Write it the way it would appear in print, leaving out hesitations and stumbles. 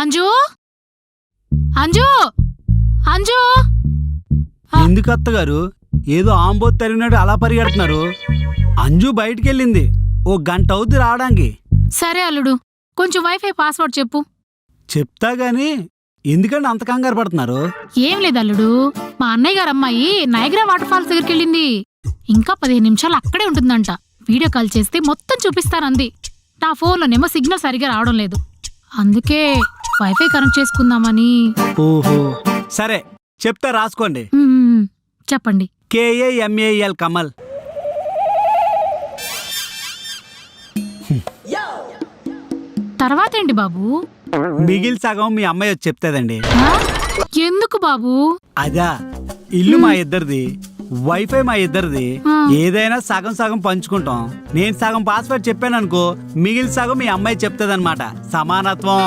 అంజు అంజు అంజు ఎందుకు అత్తగారు ఏదో ఆంబోతు తరిగినట్టు అలా పరిగెడుతున్నారు? అంజు బయటికెళ్ళింది, ఓ గంట అవుద్ది రావడానికి. సరే అల్లుడు, కొంచెం వైఫై పాస్వర్డ్ చెప్పు. చెప్తా గాని ఎందుకంటే అంత కంగారు పడుతున్నారు? ఏం లేదు అల్లుడు, మా అన్నయ్య గారు అమ్మాయి నయగ్రా వాటర్ ఫాల్స్ దగ్గరికి వెళ్ళింది. ఇంకా 15 నిమిషాలు అక్కడే ఉంటుందంట. వీడియో కాల్ చేస్తే మొత్తం చూపిస్తానంది. నా ఫోన్లోనేమో సిగ్నల్ సరిగా రావడం లేదు. అందుకే వైఫై కనెక్ట్ చేసుకుందామని. ఓహో సరే చెప్తా, రాసుకోండి. చెప్పండి. KAMAL కమల్. తర్వాత ఏంటి బాబు? మిగిలి సగం మీ అమ్మాయి వచ్చి చెప్తాదండి. ఎందుకు బాబు? అదా, ఇల్లు మా ఇద్దరిది, వైఫై మా ఇద్దరిది. ఏదైనా సగం సగం పంచుకుంటాం. నేను సగం పాస్వర్డ్ చెప్పాను అనుకో, మిగిలి సగం మీ అమ్మాయి చెప్తాదన్నమాట. సమానత్వం.